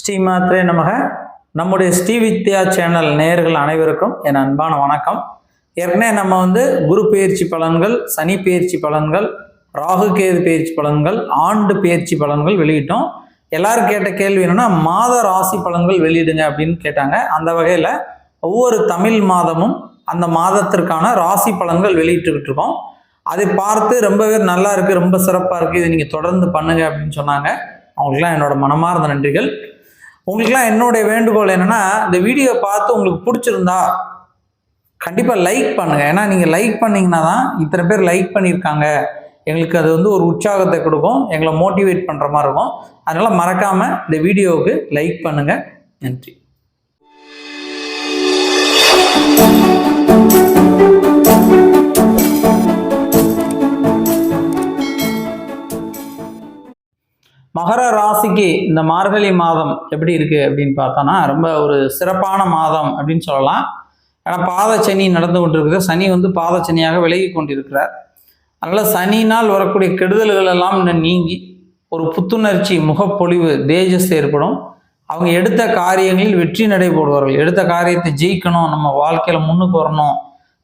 ஸ்ரீமாத்ரே நமக. நம்முடைய ஸ்ரீ வித்யா சேனல் நேயர்கள் அனைவருக்கும் என் அன்பான வணக்கம். ஏற்கனவே நம்ம குரு பெயர்ச்சி பலன்கள், சனி பெயர்ச்சி பலன்கள், ராகு கேது பெயர்ச்சி பலன்கள், ஆண்டு பெயர்ச்சி பலன்கள் வெளியிட்டோம். எல்லாரும் கேட்ட கேள்வி என்னன்னா, மாத ராசி பலன்கள் வெளியிடுங்க அப்படின்னு கேட்டாங்க. அந்த வகையில் ஒவ்வொரு தமிழ் மாதமும் அந்த மாதத்திற்கான ராசி பலன்கள் வெளியிட்டுக்கிட்டு இருக்கோம். அதை பார்த்து ரொம்ப பேர் நல்லா இருக்குது, ரொம்ப சிறப்பாக இருக்குது, இதை நீங்கள் தொடர்ந்து பண்ணுங்க அப்படின்னு சொன்னாங்க. அவங்களுக்குலாம் என்னோட மனமார்ந்த நன்றிகள். உங்களுக்குலாம் என்னுடைய வேண்டுகோள் என்னென்னா, இந்த வீடியோ பார்த்து உங்களுக்கு பிடிச்சிருந்தா கண்டிப்பாக லைக் பண்ணுங்கள். ஏன்னா நீங்கள் லைக் பண்ணிங்கன்னா தான் இத்தனை பேர் லைக் பண்ணியிருக்காங்க, எங்களுக்கு அது ஒரு உற்சாகத்தை கொடுக்கும், எங்களை மோட்டிவேட் பண்ணுற மாதிரி இருக்கும். அதனால் மறக்காமல் இந்த வீடியோவுக்கு லைக் பண்ணுங்கள். நன்றி. மகர ராசிக்கு இந்த மார்கழி மாதம் எப்படி இருக்குது அப்படின்னு பார்த்தோன்னா, ரொம்ப ஒரு சிறப்பான மாதம் அப்படின்னு சொல்லலாம். ஏன்னா பாதச்சனி நடந்து கொண்டிருக்குது. சனி பாதச்சனியாக விலகி கொண்டிருக்கிறார். அதனால் சனினால் வரக்கூடிய கெடுதல்கள் எல்லாம் நீங்கி ஒரு புத்துணர்ச்சி, முகப்பொழிவு, தேஜஸ் ஏற்படும். அவங்க எடுத்த காரியங்களில் வெற்றி நடைபோடுவார்கள். எடுத்த காரியத்தை ஜெயிக்கணும், நம்ம வாழ்க்கையில் முன்னுக்கு வரணும்,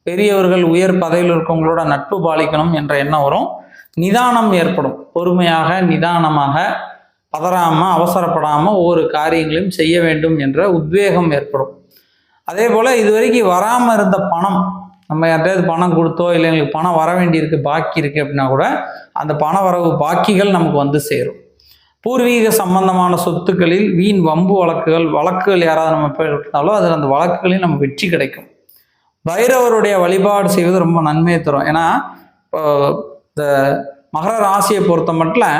பெரியவர்கள் உயர் பதவியில் இருக்கவங்களோட நட்பு பாலிக்கணும் என்ற எண்ணம் வரும். நிதானம் ஏற்படும். பொறுமையாக நிதானமாக பதறாமல் அவசரப்படாமல் ஒவ்வொரு காரியங்களையும் செய்ய வேண்டும் என்ற உத்வேகம் ஏற்படும். அதே போல் இதுவரைக்கும் வராமல் இருந்த பணம், நம்ம யார்கிட்டயாவது பணம் கொடுத்தோ இல்லை எங்களுக்கு பணம் வர வேண்டியிருக்கு, பாக்கி இருக்குது அப்படின்னா கூட அந்த பண வரவு பாக்கிகள் நமக்கு சேரும். பூர்வீக சம்பந்தமான சொத்துக்களில் வீண் வம்பு வழக்குகள் யாராவது நம்ம போயிருந்தாலும் அதில் அந்த வழக்குகளில் நம்ம வெற்றி கிடைக்கும். பைரவருடைய வழிபாடு செய்வது ரொம்ப நன்மையை தரும். ஏன்னா இந்த மகர ராசியை பொறுத்த மட்டும்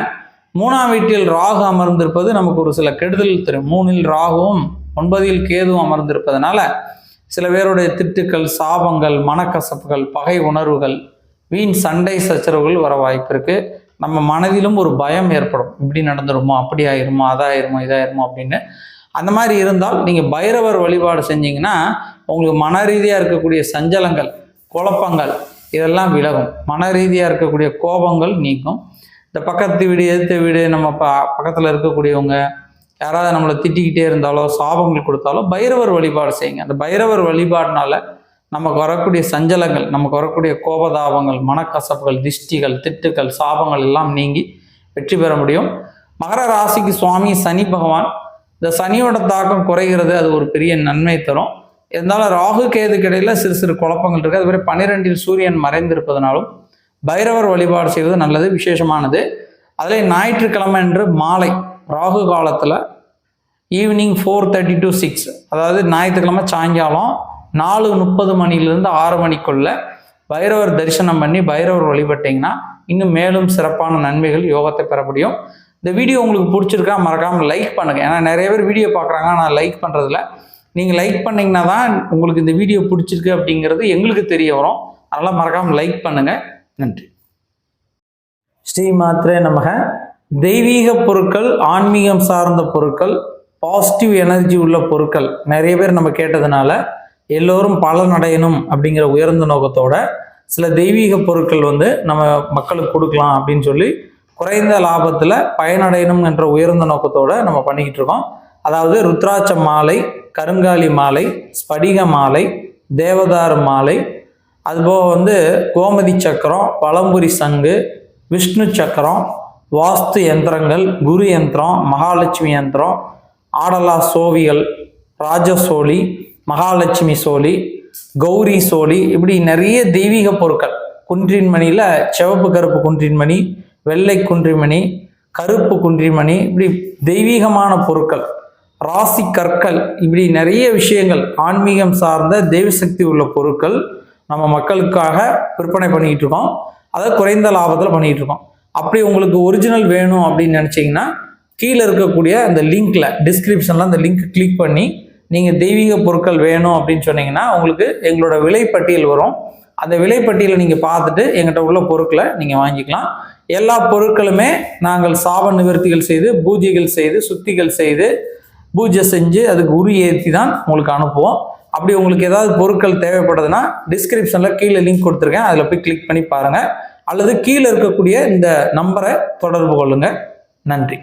3ஆம் வீட்டில் ராகு அமர்ந்திருப்பது நமக்கு ஒரு சில கெடுதல் தரும். 3இல் ராகுவும் 9இல் கேதுவும் அமர்ந்திருப்பதனால சில பேருடைய திட்டுக்கள், சாபங்கள், மனக்கசப்புகள், பகை உணர்வுகள், வீண் சண்டை சச்சரவுகள் வர வாய்ப்பு இருக்குது. நம்ம மனதிலும் ஒரு பயம் ஏற்படும். இப்படி நடந்துருமோ, அப்படி ஆயிருமோ, அதாயிருமோ, இதாயிருமோ அப்படின்னு. அந்த மாதிரி இருந்தால் நீங்கள் பைரவர் வழிபாடு செஞ்சீங்கன்னா உங்களுக்கு மன ரீதியாக இருக்கக்கூடிய சஞ்சலங்கள், குழப்பங்கள் இதெல்லாம் விலகும். மன ரீதியாக இருக்கக்கூடிய கோபங்கள் நீக்கும். இந்த பக்கத்து வீடு, எதிர்த்த வீடு, நம்ம பக்கத்தில் இருக்கக்கூடியவங்க யாராவது நம்மளை திட்டிக்கிட்டே இருந்தாலோ, சாபங்கள் கொடுத்தாலோ பைரவர் வழிபாடு செய்யுங்க. அந்த பைரவர் வழிபாடுனால நமக்கு வரக்கூடிய சஞ்சலங்கள், நமக்கு வரக்கூடிய கோபதாபங்கள், மனக்கசப்புகள், திஷ்டிகள், திட்டுக்கள், சாபங்கள் எல்லாம் நீங்கி வெற்றி பெற முடியும். மகர ராசிக்கு சுவாமி சனி பகவான். இந்த சனியோட தாக்கம் குறைகிறது, அது ஒரு பெரிய நன்மை தரும். இருந்தாலும் ராகு கேதுக்கு இடையில சிறு சிறு குழப்பங்கள் இருக்குது. அதுவரை 12இல் சூரியன் மறைந்திருப்பதனாலும் பைரவர் வழிபாடு செய்வது நல்லது, விசேஷமானது. அதில் ஞாயிற்றுக்கிழமை என்று மாலை ராகு காலத்தில் ஈவினிங் 4:30 to 6, அதாவது ஞாயிற்றுக்கிழமை சாயங்காலம் 4:30 மணிலிருந்து 6 மணிக்குள்ள பைரவர் தரிசனம் பண்ணி பைரவர் வழிபட்டிங்கன்னா இன்னும் மேலும் சிறப்பான நன்மைகள், யோகத்தை பெற முடியும். இந்த வீடியோ உங்களுக்கு பிடிச்சிருக்கா மறக்காமல் லைக் பண்ணுங்கள். ஏன்னா நிறைய பேர் வீடியோ பார்க்குறாங்க, நான் லைக் பண்ணுறதில்ல. நீங்கள் லைக் பண்ணிங்கன்னா தான் உங்களுக்கு இந்த வீடியோ பிடிச்சிருக்கு அப்படிங்கிறது எங்களுக்கு தெரிய வரும். அதனால் மறக்காமல் லைக் பண்ணுங்கள். நன்றி. ஸ்ரீமாத்ரே நமக. தெய்வீக பொருட்கள், ஆன்மீகம் சார்ந்த பொருட்கள், பாசிட்டிவ் எனர்ஜி உள்ள பொருட்கள் நிறைய பேர் நம்ம கேட்டதுனால எல்லோரும் பலனடையணும் அப்படிங்கிற உயர்ந்த நோக்கத்தோட சில தெய்வீக பொருட்கள் நம்ம மக்களுக்கு கொடுக்கலாம் அப்படின்னு சொல்லி குறைந்த லாபத்தில் பயனடையணும் என்ற உயர்ந்த நோக்கத்தோடு நம்ம பண்ணிக்கிட்டு இருக்கோம். அதாவது ருத்ராட்ச மாலை, கருங்காலி மாலை, ஸ்படிக மாலை, தேவதாரு மாலை, அதுபோக கோமதி சக்கரம், பழம்புரி சங்கு, விஷ்ணு சக்கரம், வாஸ்து யந்திரங்கள், குரு யந்திரம், மகாலட்சுமி யந்திரம், ஆடலா சோவிகள், ராஜசோழி, மகாலட்சுமி சோழி, கௌரி சோழி, இப்படி நிறைய தெய்வீக பொருட்கள். குன்றின்மணியில் சிவப்பு கருப்பு குன்றின்மணி, வெள்ளை குன்றிமணி, கருப்பு குன்றிமணி, இப்படி தெய்வீகமான பொருட்கள், ராசி கற்கள், இப்படி நிறைய விஷயங்கள் ஆன்மீகம் சார்ந்த தெய்வசக்தி உள்ள பொருட்கள் நம்ம மக்களுக்காக விற்பனை பண்ணிக்கிட்டு இருக்கோம். அதை குறைந்த லாபத்தில் பண்ணிக்கிட்டு இருக்கோம். அப்படி உங்களுக்கு ஒரிஜினல் வேணும் அப்படின்னு நினச்சிங்கன்னா கீழே இருக்கக்கூடிய அந்த லிங்க்ல, டிஸ்கிரிப்ஷனில் அந்த லிங்க் கிளிக் பண்ணி நீங்கள் தெய்வீக பொருட்கள் வேணும் அப்படின்னு சொன்னீங்கன்னா உங்களுக்கு எங்களோட விலைப்பட்டியல் வரும். அந்த விலைப்பட்டியலை நீங்கள் பார்த்துட்டு எங்கிட்ட உள்ள பொருட்களை நீங்கள் வாங்கிக்கலாம். எல்லா பொருட்களுமே நாங்கள் சாப நிவர்த்திகள் செய்து, பூஜைகள் செய்து, சுத்திகள் செய்து, பூஜை செஞ்சு அதுக்கு உரி ஏற்றி தான் உங்களுக்கு அனுப்புவோம். அப்படி உங்களுக்கு ஏதாவது பொருட்கள் தேவைப்படுதுன்னா டிஸ்கிரிப்ஷனில் கீழே லிங்க் கொடுத்துருக்கேன், அதில் போய் கிளிக் பண்ணி பாருங்கள். அல்லது கீழே இருக்கக்கூடிய இந்த நம்பரை தொடர்பு கொள்ளுங்கள். நன்றி.